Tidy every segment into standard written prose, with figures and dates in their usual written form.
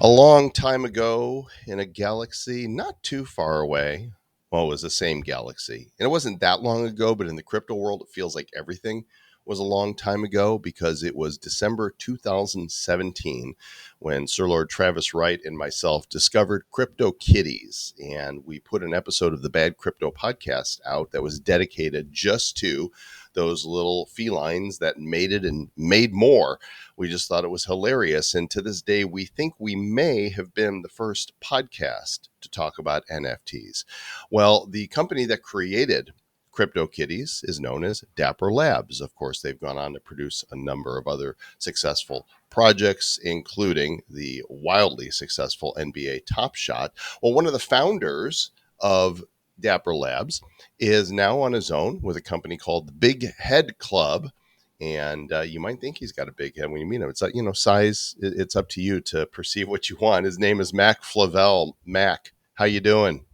A long time ago in a galaxy not too far away, well, it was the same galaxy. And it wasn't that long ago, but in the crypto world, it feels like everything was a long time ago because it was December 2017 when Sir Lord Travis Wright and myself discovered CryptoKitties. And we put an episode of the Bad Crypto podcast out that was dedicated just to those little felines that made it and made more. We just thought it was hilarious. And to this day, we think we may have been the first podcast to talk about NFTs. Well, the company that created CryptoKitties is known as Dapper Labs. Of course, they've gone on to produce a number of other successful projects, including the wildly successful NBA Top Shot. Well, one of the founders of Dapper Labs is now on his own with a company called the Big Head Club. And you might think he's got a big head when you meet him. It's like, size. It's up to you to perceive what you want. His name is Mack Flavelle. Mack, how you doing?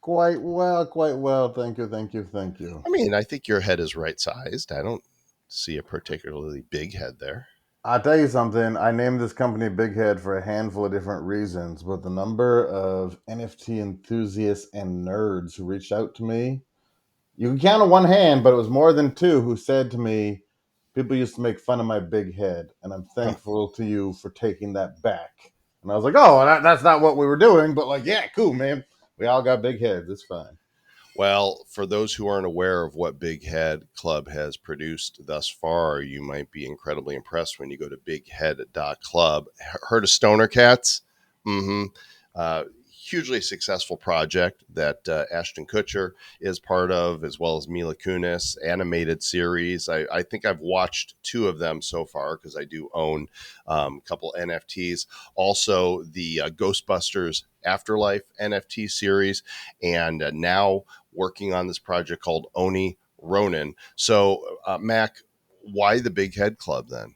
Quite well, quite well. Thank you, thank you, thank you. I mean, I think your head is right sized. I don't see a particularly big head there. I'll tell you something. I named this company Big Head for a handful of different reasons, but the number of NFT enthusiasts and nerds who reached out to me, you can count on one hand, but it was more than two who said to me, people used to make fun of my big head, and I'm Huh. thankful to you for taking that back. And I was like, oh, that's not what we were doing, but like, yeah, cool, man. We all got big heads. It's fine. Well, for those who aren't aware of what Big Head Club has produced thus far, you might be incredibly impressed when you go to bighead.club. Heard of Stoner Cats? Mm-hmm. Hugely successful project that Ashton Kutcher is part of, as well as Mila Kunis, animated series. I think I've watched two of them so far because I do own a couple NFTs. Also, the Ghostbusters Afterlife NFT series, and now working on this project called Oni Ronin. So, Mac, why the Big Head Club then?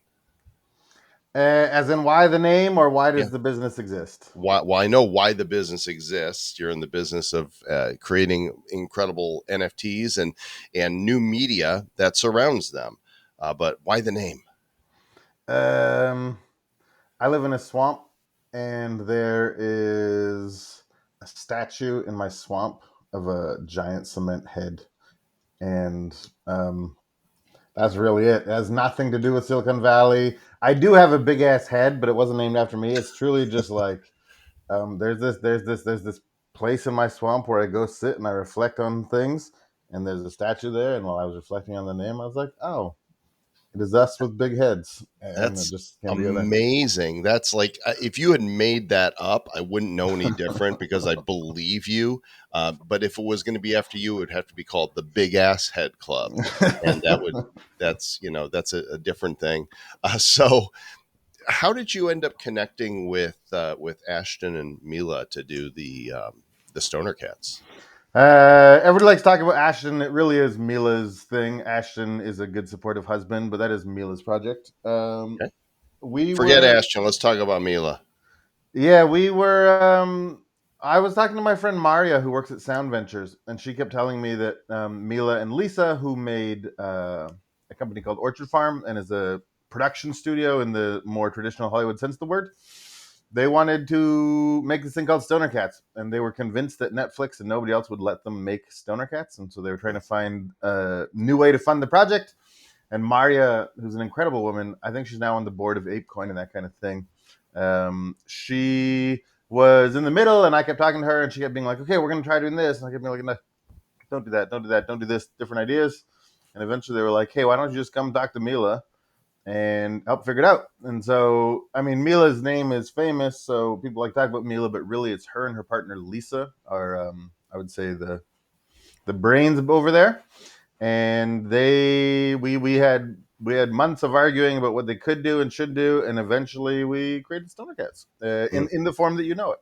As in, why the name, or why Yeah. does the business exist? Why I know why the business exists. You're in the business of creating incredible NFTs and new media that surrounds them. But why the name? Um, I live in a swamp, and there is a statue in my swamp of a giant cement head, and that's really it. It has nothing to do with Silicon Valley. I do have a big ass head, but it wasn't named after me. It's truly just like there's this place in my swamp where I go sit and I reflect on things, and there's a statue there. And while I was reflecting on the name, I was like, oh, it is us with big heads, and it That's just can be a thing. amazing. That's like if you had made that up, I wouldn't know any different because I believe you. But if it was going to be after you, it would have to be called the Big Ass Head Club, and that's a different thing. So, how did you end up connecting with Ashton and Mila to do the Stoner Cats? Everybody likes talking about Ashton. It really is Mila's thing. Ashton is a good, supportive husband, but that is Mila's project. Okay. We Forget were, Ashton. Let's talk about Mila. yeah, we were. I was talking to my friend Maria, who works at Sound Ventures, and she kept telling me that Mila and Lisa, who made a company called Orchard Farm and is a production studio in the more traditional Hollywood sense of the word, they wanted to make this thing called Stoner Cats, and they were convinced that Netflix and nobody else would let them make Stoner Cats, and so they were trying to find a new way to fund the project. And Maria, who's an incredible woman, I think she's now on the board of ApeCoin and that kind of thing. She was in the middle, and I kept talking to her, and she kept being like, "Okay, we're going to try doing this," and I kept being like, "No, don't do that, don't do that, don't do this." Different ideas, and eventually they were like, "Hey, why don't you just come talk to Mila and help figure it out?" And so, I mean, Mila's name is famous, so people like talk about Mila, but really, it's her and her partner Lisa are, I would say, the brains over there. And we had months of arguing about what they could do and should do, and eventually we created Stoner Cats in the form that you know it.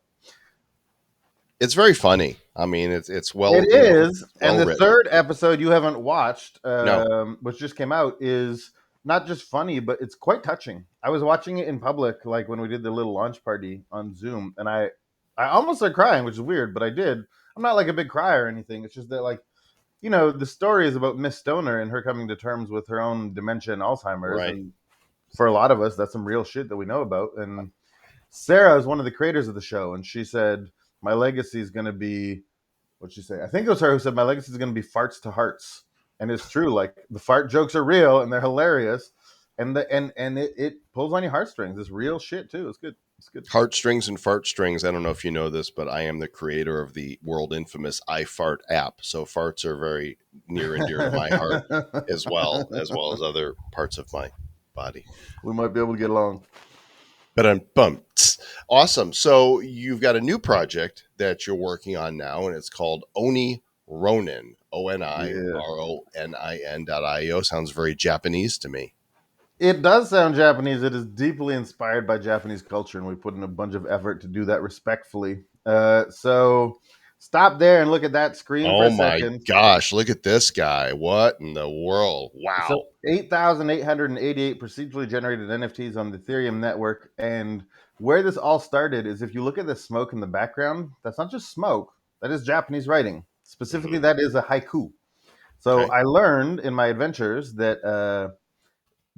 It's very funny. I mean, it's It well, is, and well the written. third episode you haven't watched, No. which just came out, is not just funny, but it's quite touching. I was watching it in public, like when we did the little launch party on Zoom, and I almost started crying, which is weird, but I did. I'm not like a big crier or anything. It's just that, like, the story is about Miss Stoner and her coming to terms with her own dementia and Alzheimer's, Right. and for a lot of us, that's some real shit that we know about. And Sarah is one of the creators of the show, and she said my legacy is going to be, what'd she say? I think it was her who said my legacy is going to be farts to hearts, and it's true. Like the fart jokes are real and they're hilarious, and it pulls on your heartstrings. It's real shit too. It's good. It's good. Heartstrings and fart strings. I don't know if you know this, but I am the creator of the world infamous iFart app. So farts are very near and dear to my heart as well as other parts of my body. We might be able to get along. But I'm bumped. Awesome. So you've got a new project that you're working on now, and it's called Oni Ronin. Yeah. ONIRONIN.io. Sounds very Japanese to me. It does sound Japanese. It is deeply inspired by Japanese culture, and we put in a bunch of effort to do that respectfully. So stop there and look at that screen for Oh a my second. gosh, look at this guy. What in the world? So Wow. 8,888 procedurally generated NFTs on the Ethereum network. And where this all started is if you look at the smoke in the background, that's not just smoke, that is Japanese writing. Specifically, Mm-hmm. that is a haiku. So Okay. I learned in my adventures that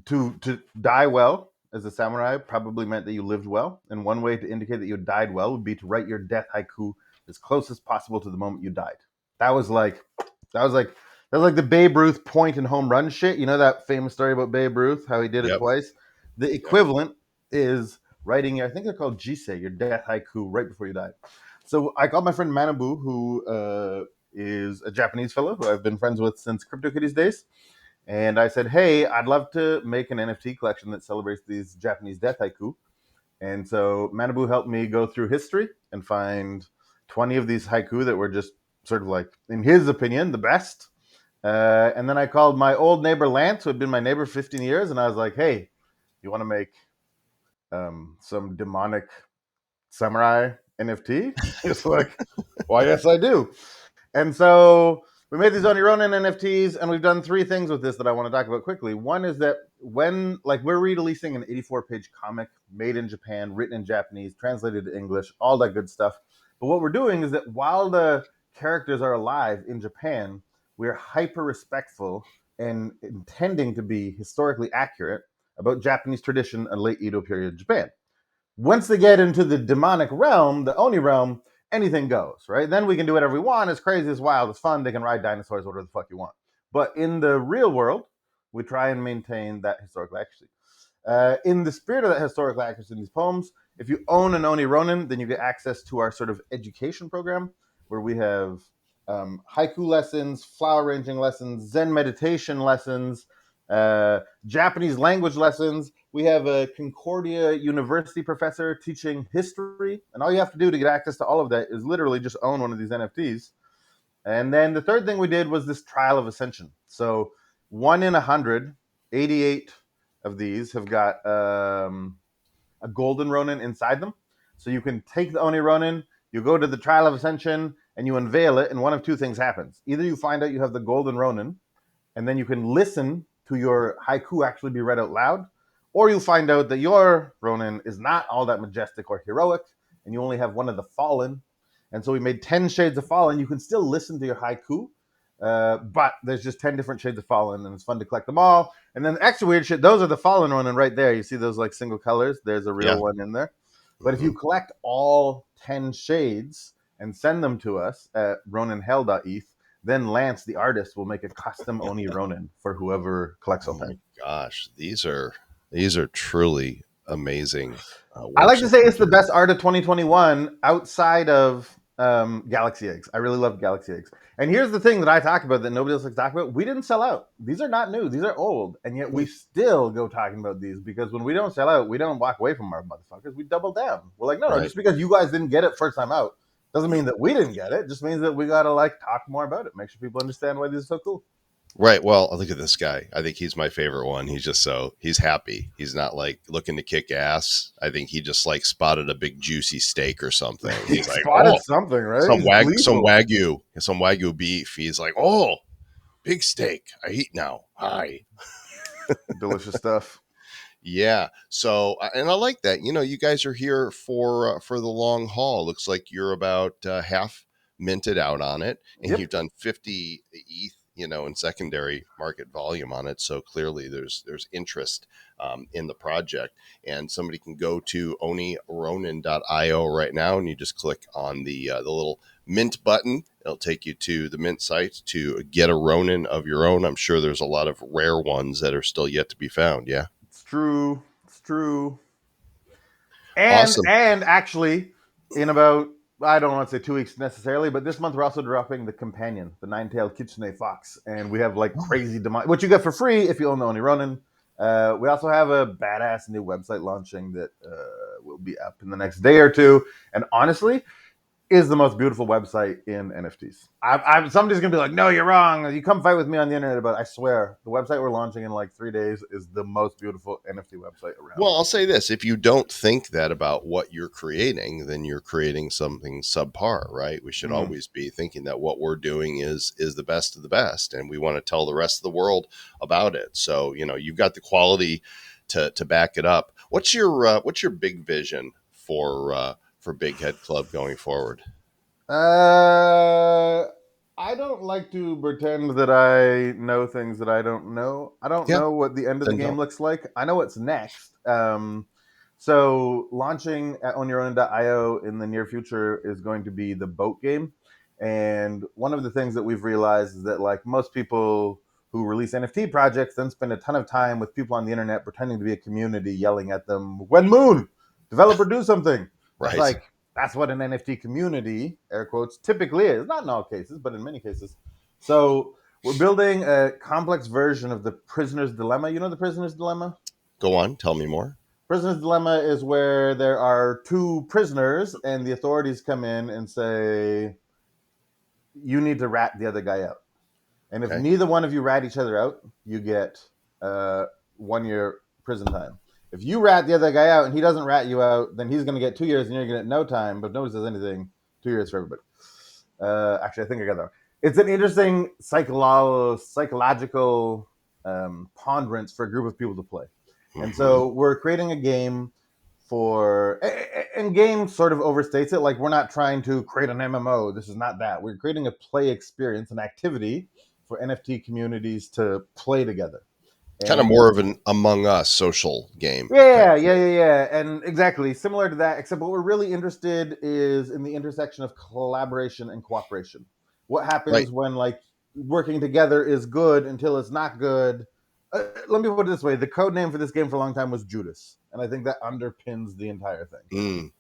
to die well as a samurai probably meant that you lived well. And one way to indicate that you died well would be to write your death haiku as close as possible to the moment you died. That was like that was like that was like the Babe Ruth point and home run shit. You know that famous story about Babe Ruth, how he did it Yep. twice? The Yep. equivalent is writing, I think they're called jisei, your death haiku right before you die. So I called my friend Manabu, who is a Japanese fellow who I've been friends with since CryptoKitties days. And I said, hey, I'd love to make an NFT collection that celebrates these Japanese death haiku. And so Manabu helped me go through history and find 20 of these haiku that were just sort of like, in his opinion, the best. And then I called my old neighbor Lance, who had been my neighbor for 15 years, and I was like, hey, you want to make some demonic samurai NFT? He's like, well, yes, I do. And so we made these on your own NFTs, and we've done three things with this that I want to talk about quickly. One is that when, like, we're releasing an 84-page comic made in Japan, written in Japanese, translated to English, all that good stuff. But what we're doing is that while the characters are alive in Japan, we're hyper respectful and intending to be historically accurate about Japanese tradition and late Edo period Japan. Once they get into the demonic realm, the Oni realm, anything goes, right? Then we can do whatever we want. It's crazy, it's wild, it's fun. They can ride dinosaurs, whatever the fuck you want. But in the real world, we try and maintain that historical accuracy. In the spirit of that historical accuracy in these poems, if you own an Oni Ronin, then you get access to our sort of education program where we have haiku lessons, flower arranging lessons, Zen meditation lessons, Japanese language lessons. We have a Concordia University professor teaching history. And all you have to do to get access to all of that is literally just own one of these NFTs. And then the third thing we did was this trial of Ascension. So 1 in 100, 88 of these have got a golden Ronin inside them. So you can take the Oni Ronin, you go to the trial of Ascension, and you unveil it, and one of two things happens. Either you find out you have the golden Ronin, and then you can listen to your haiku actually be read out loud, or you find out that your Ronin is not all that majestic or heroic, and you only have one of the fallen. And so we made 10 shades of fallen. You can still listen to your haiku, but there's just 10 different shades of fallen, and it's fun to collect them all. And then the extra weird shit, those are the fallen Ronin right there. You see those like single colors? There's a real Yeah. one in there. But if Mm-hmm. you collect all 10 shades and send them to us at roninhell.eth, then Lance, the artist, will make a custom Oni Ronin for whoever collects Oh all my 10. gosh, these are truly amazing I like works to of say it's the art. best art of 2021 outside of Galaxy Eggs. I really love Galaxy Eggs. And here's the thing that I talk about that nobody else likes to talk about. We didn't sell out. These are not new. These are old. And yet we still go talking about these because when we don't sell out, we don't walk away from our motherfuckers. We double down. We're like, no, Right. just because you guys didn't get it first time out doesn't mean that we didn't get it. It just means that we got to like talk more about it. Make sure people understand why these are so cool. Right. Well, look at this guy. I think he's my favorite one. He's happy. He's not like looking to kick ass. I think he just like spotted a big juicy steak or something. He He's like, spotted oh, something, right? He's gleeful. some wagyu beef. He's like, oh, big steak. I eat now. Hi. Delicious stuff. Yeah. So, and I like that. You know, you guys are here for the long haul. Looks like you're about half minted out on it, and Yep. you've done 50 ETH. and secondary market volume on it. So clearly there's interest in the project, and somebody can go to onironin.io right now, and you just click on the little mint button. It'll take you to the mint site to get a Ronin of your own. I'm sure there's a lot of rare ones that are still yet to be found. Yeah. It's true. It's true. And Awesome. and actually, in about, I don't want to say 2 weeks necessarily, but this month we're also dropping the companion, the nine-tailed kitsune fox, and we have like crazy demand, which you get for free if you own the Oni Ronin. We also have a badass new website launching that will be up in the next day or two. And honestly, is the most beautiful website in NFTs. Somebody's gonna be like, "No, you're wrong. You come fight with me on the internet," but I swear, the website we're launching in like 3 days is the most beautiful NFT website around. Well, I'll say this. If you don't think that about what you're creating, then you're creating something subpar, right? We should always be thinking that what we're doing is the best of the best, and we want to tell the rest of the world about it. So, you've got the quality to back it up. What's your big vision for Big Head Club going forward? Uh, I don't like to pretend that I know things that I don't know. I don't Yeah, know what the end of the then game don't. looks like. I know what's next. So launching at onyourown.io in the near future is going to be the boat game. And one of the things that we've realized is that like most people who release NFT projects then spend a ton of time with people on the internet pretending to be a community yelling at them, "When moon, developer do something." It's Right. like that's what an NFT community, air quotes, typically is. Not in all cases, but in many cases. So we're building a complex version of the prisoner's dilemma. You know the prisoner's dilemma? Go on. Tell me more. Prisoner's dilemma is where there are two prisoners and the authorities come in and say, you need to rat the other guy out. And if Okay. neither one of you rat each other out, you get 1 year prison time. If you rat the other guy out and he doesn't rat you out, then he's going to get 2 years and you're going to get no time. But if nobody says anything, 2 years for everybody. Actually, I think I got that one. It's an interesting psychological ponderance for a group of people to play. And Mm-hmm. so we're creating a game for, and game sort of overstates it. Like we're not trying to create an MMO. This is not that. We're creating a play experience, an activity for NFT communities to play together. Kind of And more of an Among Us social game type yeah, thing. yeah, yeah, yeah. And exactly similar to that, except what we're really interested is in the intersection of collaboration and cooperation. What Right. happens when like working together is good until it's not good? Let me put it this way: the code name for this game for a long time was Judas, and I think that underpins the entire thing. Mm.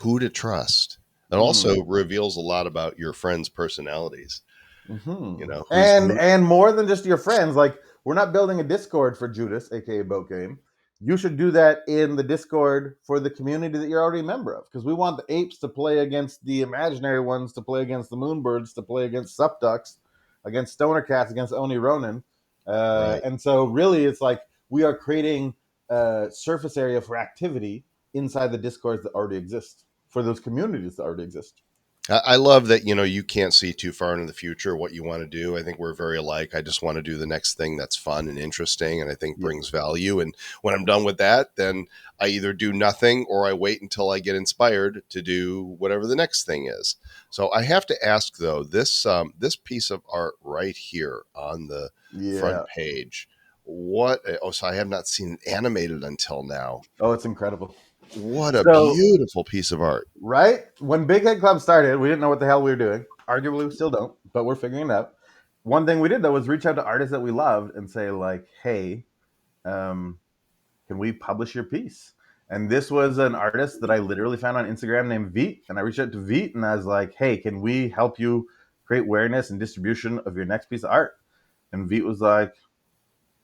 Who to trust. It Mm. also reveals a lot about your friends' personalities. Who's who. And more than just your friends, like we're not building a Discord for Judas, aka Boat Game. You should do that in the Discord for the community that you're already a member of, because we want the apes to play against the imaginary ones, to play against the moonbirds, to play against sup ducks, against stoner cats, against Oni Ronin. Right. And so, really, it's like we are creating a surface area for activity inside the Discords that already exist for those communities that already exist. I love that, you can't see too far into the future what you want to do. I think we're very alike. I just want to do the next thing that's fun and interesting and I think Yeah. brings value. And when I'm done with that, then I either do nothing or I wait until I get inspired to do whatever the next thing is. So I have to ask though, this piece of art right here on the front Yeah. page, so I have not seen it animated until now. Oh, it's incredible. What a So, beautiful piece of art. right when Big Head Club started, we didn't know what the hell we were doing. Arguably, we still don't, but we're figuring it out. One thing we did though was reach out to artists that we loved and say like, "Hey, um, can we publish your piece?" And this was an artist that I literally found on Instagram named Veet, and I reached out to Veet and I was like, "Hey, can we help you create awareness and distribution of your next piece of art?" And Veet was like,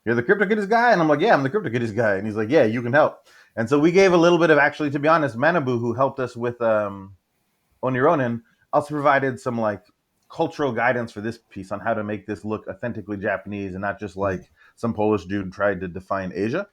"You're the CryptoKitties guy?" And I'm like, "Yeah, I'm the CryptoKitties guy." And he's like, "Yeah, you can help." And so we gave a little bit of, actually, to be honest, Manabu, who helped us with Onironin, also provided some like cultural guidance for this piece on how to make this look authentically Japanese and not just like some Polish dude tried to define Asia.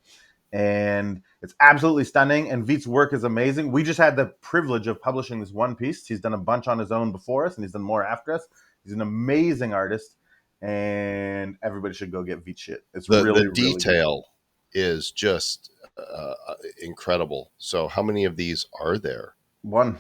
And it's absolutely stunning. And Veet's work is amazing. We just had the privilege of publishing this one piece. He's done a bunch on his own before us, and he's done more after us. He's an amazing artist, and everybody should go get Veet shit. It's The really, really good. detail is just incredible. So how many of these are there? One.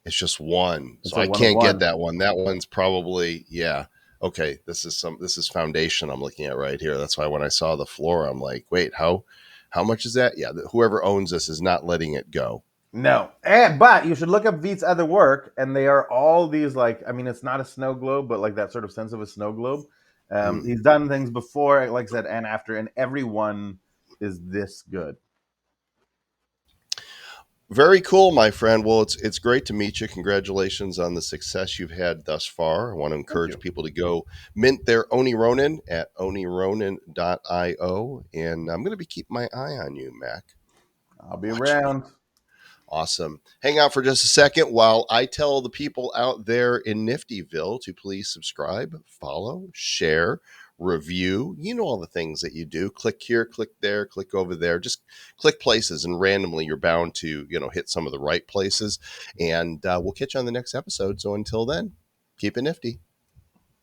It's just one. It's So a I one of can't get one. that one. That one's probably, yeah. okay, this is foundation I'm looking at right here. That's why when I saw the floor, I'm like, wait, how much is that? Yeah, whoever owns this is not letting it go. No, but you should look up Veet's other work, and they are all these like, I mean, it's not a snow globe, but like that sort of sense of a snow globe. He's done things before, like I said, and after, and every one is this good. Very cool, my friend. Well, it's great to meet you. Congratulations on the success you've had thus far. I want to encourage people to go mint their Oni Ronin at onironin.io. And I'm going to be keeping my eye on you, Mac. I'll be around. Awesome. Hang out for just a second while I tell the people out there in Niftyville to please subscribe, follow, share, review. You know all the things that you do. Click here, click there, click over there. Just click places, and randomly you're bound to, hit some of the right places. And we'll catch you on the next episode. So until then, keep it nifty.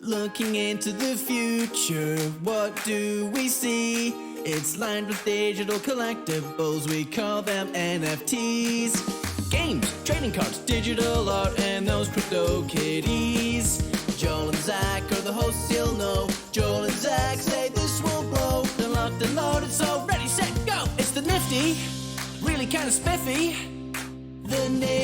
Looking into the future, what do we see? It's lined with digital collectibles, we call them NFTs. Games, trading cards, digital art, and those CryptoKitties. Joel and Zach are the hosts, you'll know. Joel and Zach say this will blow. They're locked and loaded, so ready, set, go! It's the Nifty, really kind of spiffy. The Nifty.